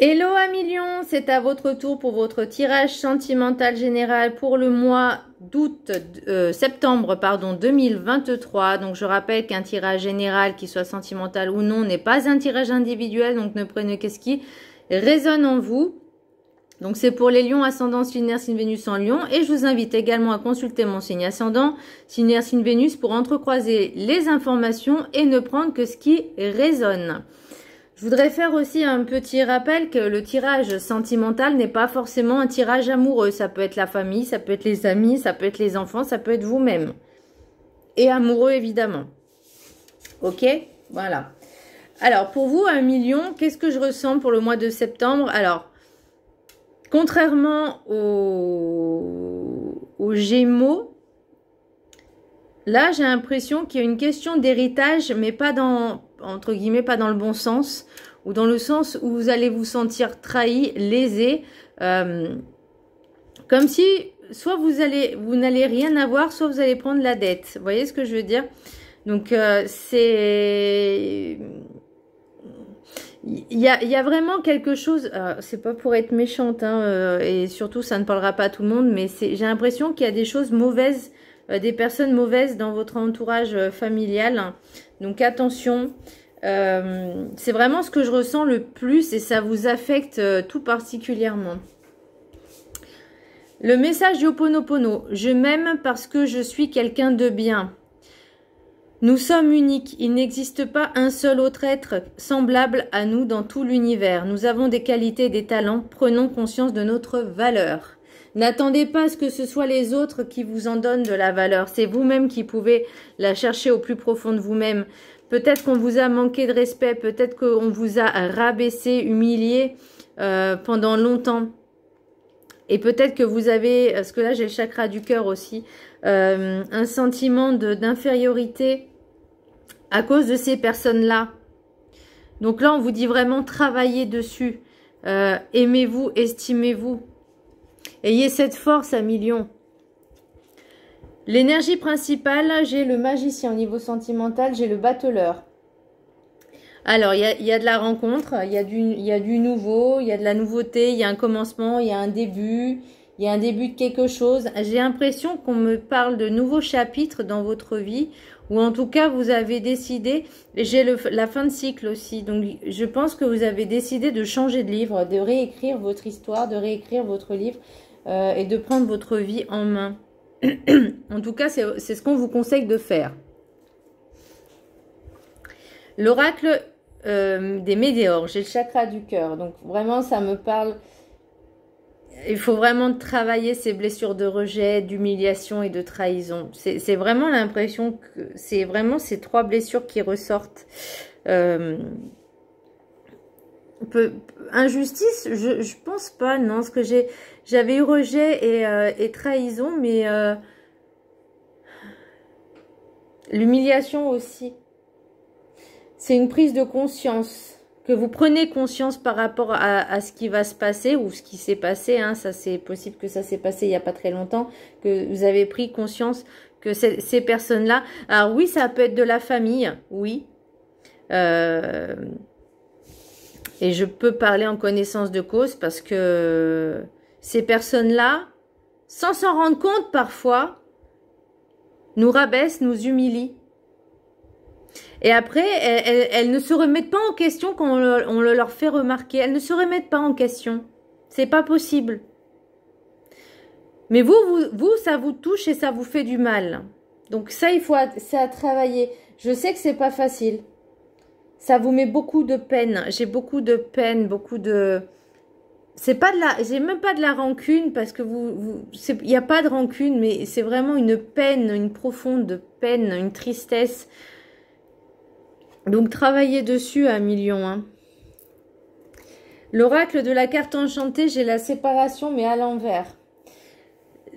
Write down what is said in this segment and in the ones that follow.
Hello à millions, c'est à votre tour pour votre tirage sentimental général pour le mois septembre 2023. Donc je rappelle qu'un tirage général, qu'il soit sentimental ou non, n'est pas un tirage individuel, donc ne prenez que ce qui résonne en vous. Donc c'est pour les lions, ascendant, signe Air, signe Vénus en lion. Et je vous invite également à consulter mon signe ascendant, signe Air, signe Vénus, pour entrecroiser les informations et ne prendre que ce qui résonne. Je voudrais faire aussi un petit rappel que le tirage sentimental n'est pas forcément un tirage amoureux. Ça peut être la famille, ça peut être les amis, ça peut être les enfants, ça peut être vous-même. Et amoureux, évidemment. Ok? Voilà. Alors, pour vous, 1 million, qu'est-ce que je ressens pour le mois de septembre? Alors, contrairement aux Gémeaux, là, j'ai l'impression qu'il y a une question d'héritage, mais pas dans, entre guillemets, pas dans le bon sens, ou dans le sens où vous allez vous sentir trahi, lésé, comme si soit vous n'allez rien avoir, soit vous allez prendre la dette. Vous voyez ce que je veux dire? Donc, c'est... Il y a vraiment quelque chose, c'est pas pour être méchante, hein, et surtout ça ne parlera pas à tout le monde, mais j'ai l'impression qu'il y a des choses mauvaises, des personnes mauvaises dans votre entourage familial. Donc attention, c'est vraiment ce que je ressens le plus et ça vous affecte tout particulièrement. Le message du Ho'oponopono, je m'aime parce que je suis quelqu'un de bien. Nous sommes uniques, il n'existe pas un seul autre être semblable à nous dans tout l'univers. Nous avons des qualités et des talents, prenons conscience de notre valeur. N'attendez pas à ce que ce soit les autres qui vous en donnent de la valeur. C'est vous-même qui pouvez la chercher au plus profond de vous-même. Peut-être qu'on vous a manqué de respect, peut-être qu'on vous a rabaissé, humilié pendant longtemps. Et peut-être que vous avez, parce que là j'ai le chakra du cœur aussi, un sentiment d'infériorité à cause de ces personnes-là. Donc là, on vous dit vraiment travaillez dessus. Aimez-vous, estimez-vous. Ayez cette force à millions. L'énergie principale, j'ai le magicien au niveau sentimental, j'ai le battleur. Alors, il y a de la rencontre, il y a du nouveau, il y a de la nouveauté, il y a un commencement, il y a un début, il y a un début de quelque chose. J'ai l'impression qu'on me parle de nouveaux chapitres dans votre vie, ou en tout cas, vous avez décidé, j'ai la fin de cycle aussi, donc je pense que vous avez décidé de changer de livre, de réécrire votre histoire, de réécrire votre livre et de prendre votre vie en main. En tout cas, c'est ce qu'on vous conseille de faire. L'oracle des météores, j'ai le chakra du cœur, donc vraiment ça me parle. Il faut vraiment travailler ces blessures de rejet, d'humiliation et de trahison. C'est vraiment l'impression que c'est vraiment ces trois blessures qui ressortent. Injustice, je pense pas, non, ce que j'avais eu rejet et trahison, mais l'humiliation aussi. C'est une prise de conscience, que vous prenez conscience par rapport à ce qui va se passer ou ce qui s'est passé. Hein, ça, c'est possible que ça s'est passé il n'y a pas très longtemps, que vous avez pris conscience que ces personnes-là... Alors oui, ça peut être de la famille, oui. Et je peux parler en connaissance de cause parce que ces personnes-là, sans s'en rendre compte parfois, nous rabaissent, nous humilient. Et après, elles ne se remettent pas en question quand on le leur fait remarquer. Elles ne se remettent pas en question. C'est pas possible. Mais vous, ça vous touche et ça vous fait du mal. Donc ça, c'est à travailler. Je sais que c'est pas facile. Ça vous met beaucoup de peine. J'ai beaucoup de peine, beaucoup de... C'est pas de la... J'ai même pas de la rancune parce que il n'y a pas de rancune, mais c'est vraiment une peine, une profonde peine, une tristesse. Donc, travaillez dessus à millions. Hein. L'oracle de la carte enchantée, j'ai la séparation, mais à l'envers.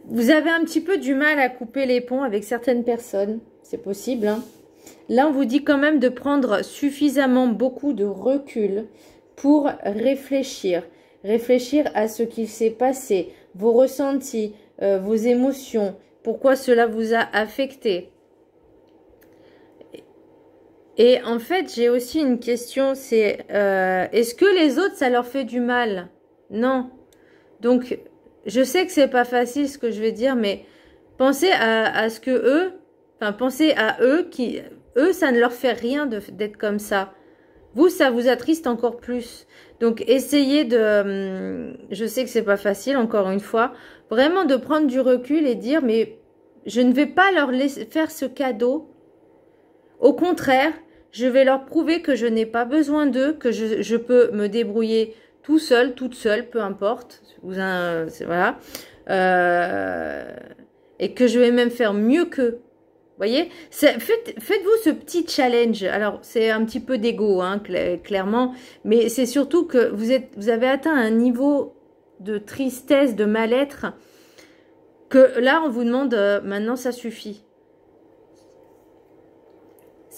Vous avez un petit peu du mal à couper les ponts avec certaines personnes. C'est possible. Hein. Là, on vous dit quand même de prendre suffisamment beaucoup de recul pour réfléchir. Réfléchir à ce qui s'est passé, vos ressentis, vos émotions, pourquoi cela vous a affecté. Et en fait, j'ai aussi une question, c'est est-ce que les autres, ça leur fait du mal? Non. Donc, je sais que c'est pas facile ce que je vais dire, mais pensez à ce que eux, enfin, pensez à eux qui, eux, ça ne leur fait rien d'être comme ça. Vous, ça vous attriste encore plus. Donc, essayez de, je sais que c'est pas facile, encore une fois, vraiment de prendre du recul et dire, mais je ne vais pas leur laisser faire ce cadeau. Au contraire, je vais leur prouver que je n'ai pas besoin d'eux, que je peux me débrouiller tout seul, toute seule, peu importe. Voilà. Euh, et que je vais même faire mieux qu'eux. Voyez, faites-vous ce petit challenge. Alors, c'est un petit peu d'ego, hein, clairement, mais c'est surtout que vous avez atteint un niveau de tristesse, de mal-être, que là, on vous demande, maintenant, ça suffit.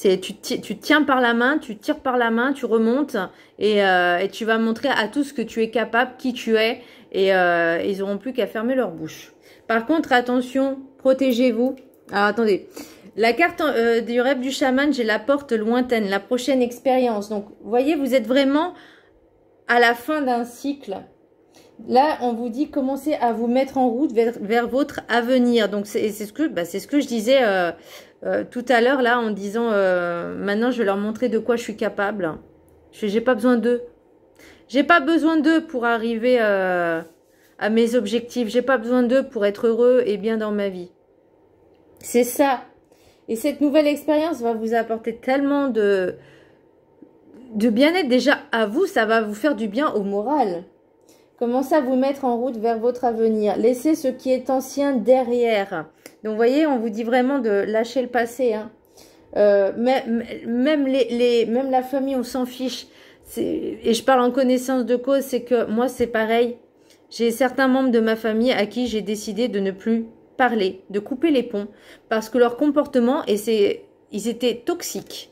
Tu te tiens par la main, tu tires par la main, tu remontes et tu vas montrer à tous que tu es capable, qui tu es, et ils n'auront plus qu'à fermer leur bouche. Par contre, attention, protégez-vous. Alors, attendez. La carte du rêve du chaman, j'ai la porte lointaine, la prochaine expérience. Donc, vous voyez, vous êtes vraiment à la fin d'un cycle. Là, on vous dit commencez à vous mettre en route vers votre avenir. Donc, c'est ce que je disais tout à l'heure, là, en disant maintenant, je vais leur montrer de quoi je suis capable. J'ai pas besoin d'eux. J'ai pas besoin d'eux pour arriver à mes objectifs. J'ai pas besoin d'eux pour être heureux et bien dans ma vie. C'est ça. Et cette nouvelle expérience va vous apporter tellement de bien-être déjà à vous. Ça va vous faire du bien au moral. Commencez à vous mettre en route vers votre avenir. Laissez ce qui est ancien derrière. Donc, vous voyez, on vous dit vraiment de lâcher le passé. Hein. Même la famille, on s'en fiche. Et je parle en connaissance de cause, c'est que moi, c'est pareil. J'ai certains membres de ma famille à qui j'ai décidé de ne plus parler, de couper les ponts, parce que leur comportement, ils étaient toxiques.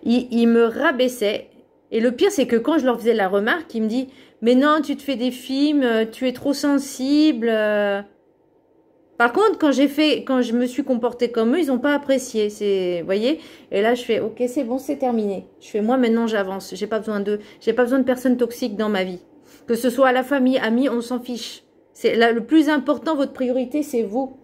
Ils me rabaissaient. Et le pire, c'est que quand je leur faisais la remarque, ils me disent « Mais non, tu te fais des films, tu es trop sensible. » Par contre, quand je me suis comportée comme eux, ils n'ont pas apprécié. Vous voyez? Et là, je fais « Ok, c'est bon, c'est terminé. » Je fais « Moi, maintenant, j'avance. J'ai pas besoin d'eux. J'ai pas besoin de personnes toxiques dans ma vie. » Que ce soit la famille, amis, on s'en fiche. C'est le plus important, votre priorité, c'est vous.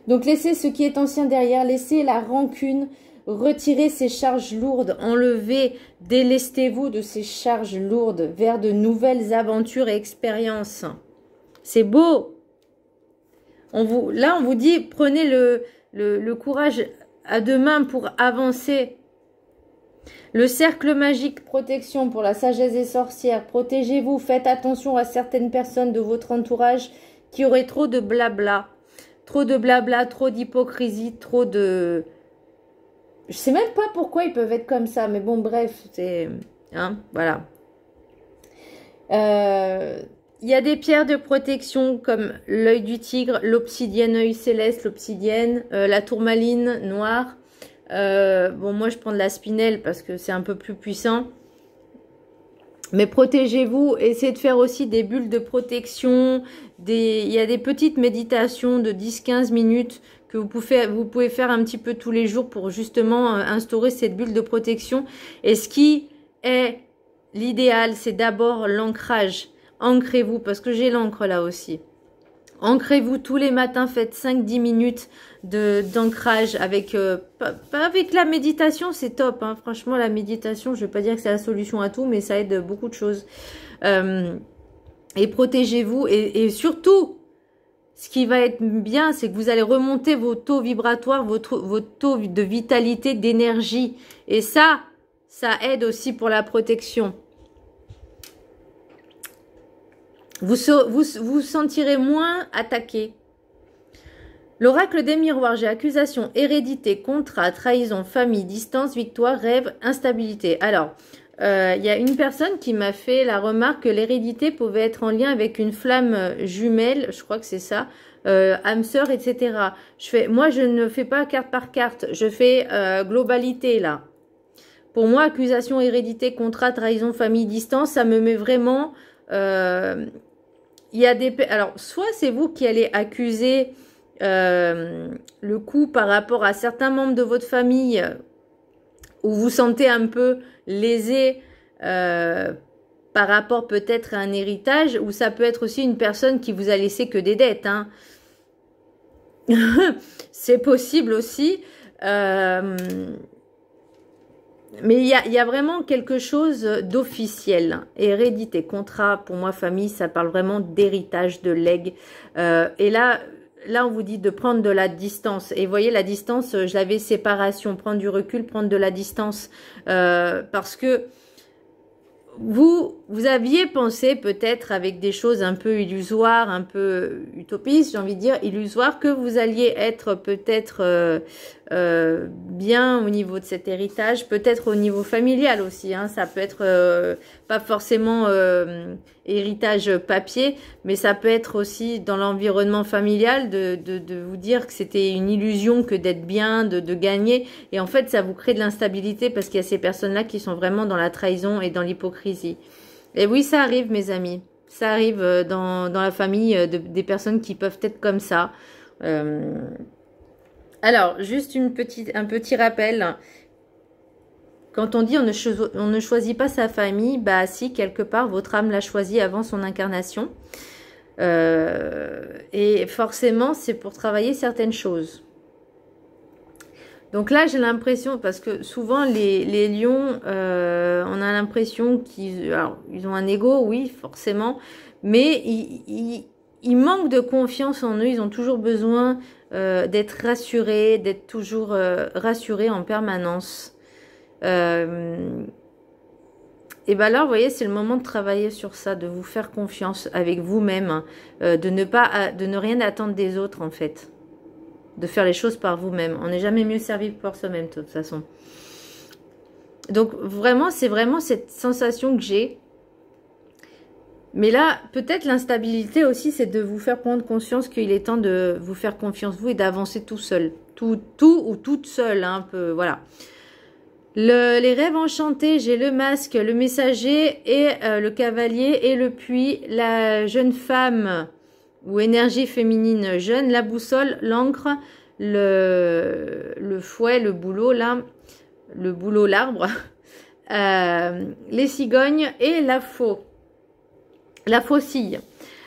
Donc, laissez ce qui est ancien derrière. Laissez la rancune. Retirez ces charges lourdes, enlevez, délestez-vous de ces charges lourdes vers de nouvelles aventures et expériences. C'est beau. Là, on vous dit, prenez le courage à deux mains pour avancer. Le cercle magique, protection pour la sagesse des sorcières. Protégez-vous, faites attention à certaines personnes de votre entourage qui auraient trop de blabla. Trop de blabla, trop d'hypocrisie, trop de... Je sais même pas pourquoi ils peuvent être comme ça, mais bon, bref, c'est... Hein, voilà. Il y a des pierres de protection comme l'œil du tigre, l'obsidienne œil céleste, l'obsidienne, la tourmaline noire. Bon, moi, je prends de la spinelle parce que c'est un peu plus puissant. Mais protégez-vous, essayez de faire aussi des bulles de protection. Il y a des petites méditations de 10-15 minutes que vous pouvez faire un petit peu tous les jours pour justement instaurer cette bulle de protection. Et ce qui est l'idéal, c'est d'abord l'ancrage. Ancrez-vous, parce que j'ai l'encre là aussi. Ancrez-vous tous les matins, faites 5-10 minutes d'ancrage avec... pas avec la méditation, c'est top. Hein. Franchement, la méditation, je ne vais pas dire que c'est la solution à tout, mais ça aide beaucoup de choses. Et protégez-vous. Et surtout, ce qui va être bien, c'est que vous allez remonter vos taux vibratoires, vos taux de vitalité, d'énergie. Et ça aide aussi pour la protection. Vous vous sentirez moins attaqué. L'oracle des miroirs, j'ai accusation, hérédité, contrat, trahison, famille, distance, victoire, rêve, instabilité. Alors, il y a une personne qui m'a fait la remarque que l'hérédité pouvait être en lien avec une flamme jumelle, je crois que c'est ça, âme sœur, etc. Moi, je ne fais pas carte par carte, je fais globalité là. Pour moi, accusation, hérédité, contrat, trahison, famille, distance, ça me met vraiment... il y a alors, soit c'est vous qui allez accuser le coup par rapport à certains membres de votre famille ou vous sentez un peu lésé par rapport peut-être à un héritage, ou ça peut être aussi une personne qui vous a laissé que des dettes, hein. C'est possible aussi. Mais il y a vraiment quelque chose d'officiel. Hérédité, contrat, pour moi, famille, ça parle vraiment d'héritage, de legs. Et là, on vous dit de prendre de la distance. Et vous voyez, la distance, je l'avais séparation, prendre du recul, prendre de la distance. Parce que vous aviez pensé peut-être avec des choses un peu illusoires, un peu utopistes, j'ai envie de dire, illusoires, que vous alliez être peut-être bien au niveau de cet héritage, peut-être au niveau familial aussi, hein, ça peut être pas forcément héritage papier, mais ça peut être aussi dans l'environnement familial de vous dire que c'était une illusion que d'être bien, de gagner, et en fait ça vous crée de l'instabilité parce qu'il y a ces personnes-là qui sont vraiment dans la trahison et dans l'hypocrisie. Et oui, ça arrive mes amis, ça arrive dans la famille des personnes qui peuvent être comme ça. Alors, juste un petit rappel. Quand on dit on ne choisit pas sa famille, bah si, quelque part, votre âme l'a choisi avant son incarnation. Et forcément, c'est pour travailler certaines choses. Donc là, j'ai l'impression, parce que souvent, les lions, on a l'impression qu'ils ont un ego, oui, forcément, mais ils manquent de confiance en eux, ils ont toujours besoin d'être rassurés, d'être toujours rassurés en permanence. Et bien là, vous voyez, c'est le moment de travailler sur ça, de vous faire confiance avec vous-même, de ne rien attendre des autres en fait, de faire les choses par vous-même. On n'est jamais mieux servi que par soi-même de toute façon. Donc vraiment, c'est vraiment cette sensation que j'ai. Mais là, peut-être l'instabilité aussi, c'est de vous faire prendre conscience qu'il est temps de vous faire confiance vous et d'avancer tout seul, tout ou toute seule, hein, un peu, voilà. Les rêves enchantés, j'ai le masque, le messager et le cavalier et le puits, la jeune femme ou énergie féminine jeune, la boussole, l'encre, le fouet, le boulot, là, le boulot, l'arbre, les cigognes et la faucille.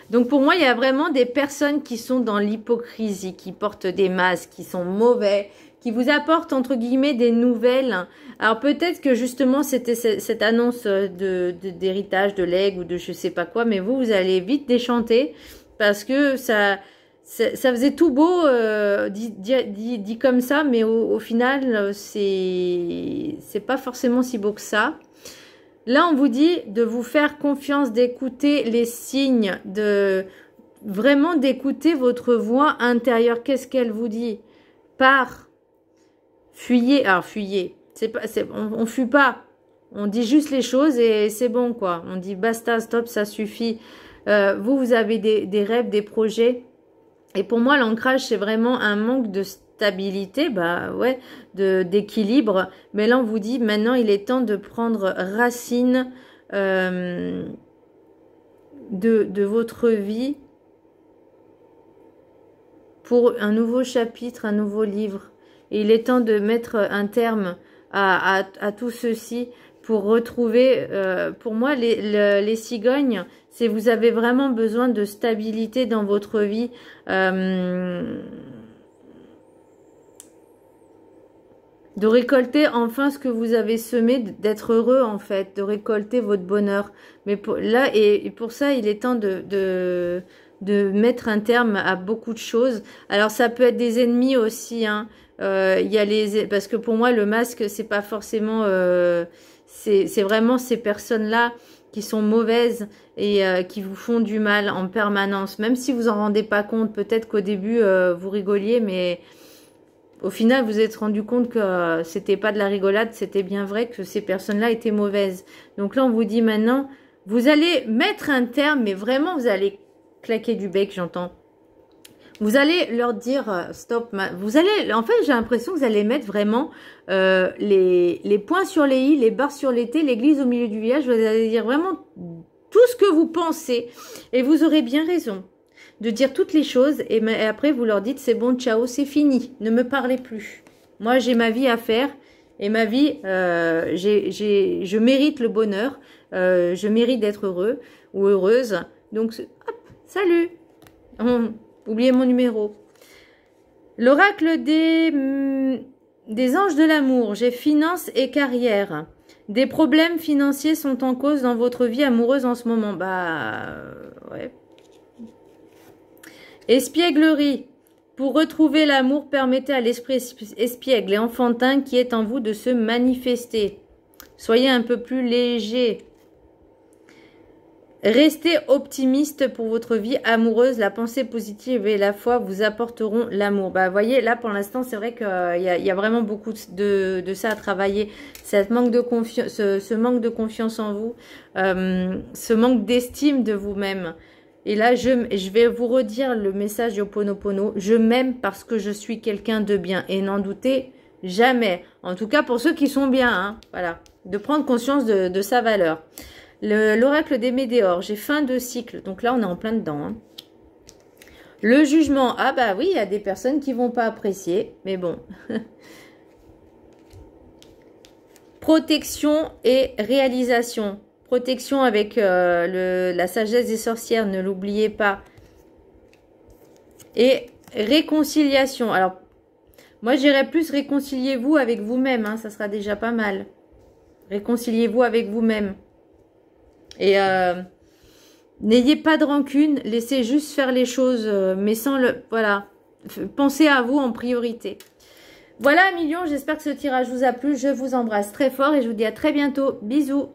Donc pour moi, il y a vraiment des personnes qui sont dans l'hypocrisie, qui portent des masques, qui sont mauvais, qui vous apportent entre guillemets des nouvelles. Alors peut-être que justement c'était cette annonce d'héritage, de legs ou de je sais pas quoi, mais vous allez vite déchanter parce que ça faisait tout beau dit comme ça, mais au final c'est pas forcément si beau que ça. Là, on vous dit de vous faire confiance, d'écouter les signes, vraiment d'écouter votre voix intérieure. Qu'est-ce qu'elle vous dit? Fuyez. Alors, fuyez. On fuit pas. On dit juste les choses et c'est bon, quoi. On dit basta, stop, ça suffit. Vous avez des rêves, des projets. Et pour moi, l'ancrage, c'est vraiment un manque de stabilité, bah ouais, d'équilibre. Mais là, on vous dit, maintenant, il est temps de prendre racine de votre vie pour un nouveau chapitre, un nouveau livre. Et il est temps de mettre un terme à tout ceci pour retrouver, pour moi, les cigognes, c'est vous avez vraiment besoin de stabilité dans votre vie. De récolter enfin ce que vous avez semé, d'être heureux en fait, de récolter votre bonheur. Mais là, et pour ça, il est temps de mettre un terme à beaucoup de choses. Alors ça peut être des ennemis aussi, hein. Il y a parce que pour moi, le masque, c'est pas forcément... c'est vraiment ces personnes-là qui sont mauvaises et qui vous font du mal en permanence. Même si vous en rendez pas compte, peut-être qu'au début, vous rigoliez, mais... Au final, vous vous êtes rendu compte que c'était pas de la rigolade, c'était bien vrai que ces personnes-là étaient mauvaises. Donc là, on vous dit maintenant, vous allez mettre un terme, mais vraiment, vous allez claquer du bec, j'entends. Vous allez leur dire stop. Vous allez, en fait, j'ai l'impression que vous allez mettre vraiment les points sur les i, les barres sur les t, l'église au milieu du village. Vous allez dire vraiment tout ce que vous pensez, et vous aurez bien raison de dire toutes les choses, et après vous leur dites c'est bon, ciao, c'est fini, ne me parlez plus. Moi j'ai ma vie à faire Et ma vie, je mérite le bonheur, je mérite d'être heureux ou heureuse. Donc, hop, salut. Oubliez mon numéro. L'oracle des anges de l'amour. J'ai finances et carrière. Des problèmes financiers sont en cause dans votre vie amoureuse en ce moment. Bah, ouais. Espièglerie. Pour retrouver l'amour, permettez à l'esprit espiègle et enfantin qui est en vous de se manifester. Soyez un peu plus léger. Restez optimiste pour votre vie amoureuse. La pensée positive et la foi vous apporteront l'amour. Bah, voyez, là, pour l'instant, c'est vrai qu'il y a vraiment beaucoup de ça à travailler. Ce manque de confiance en vous, ce manque d'estime de vous-même. Et là, je vais vous redire le message de Ho'oponopono. Je m'aime parce que je suis quelqu'un de bien. Et n'en doutez jamais. En tout cas, pour ceux qui sont bien, hein, voilà. De prendre conscience de sa valeur. L'oracle des météores, j'ai fin de cycle. Donc là, on est en plein dedans. Hein. Le jugement, ah bah oui, il y a des personnes qui vont pas apprécier. Mais bon. Protection et réalisation. Protection avec la sagesse des sorcières, ne l'oubliez pas. Et réconciliation. Alors, moi, j'irais plus réconciliez-vous avec vous-même. Hein, ça sera déjà pas mal. Réconciliez-vous avec vous-même. Et n'ayez pas de rancune. Laissez juste faire les choses. Mais sans le... Voilà. Pensez à vous en priorité. Voilà, millions. J'espère que ce tirage vous a plu. Je vous embrasse très fort et je vous dis à très bientôt. Bisous.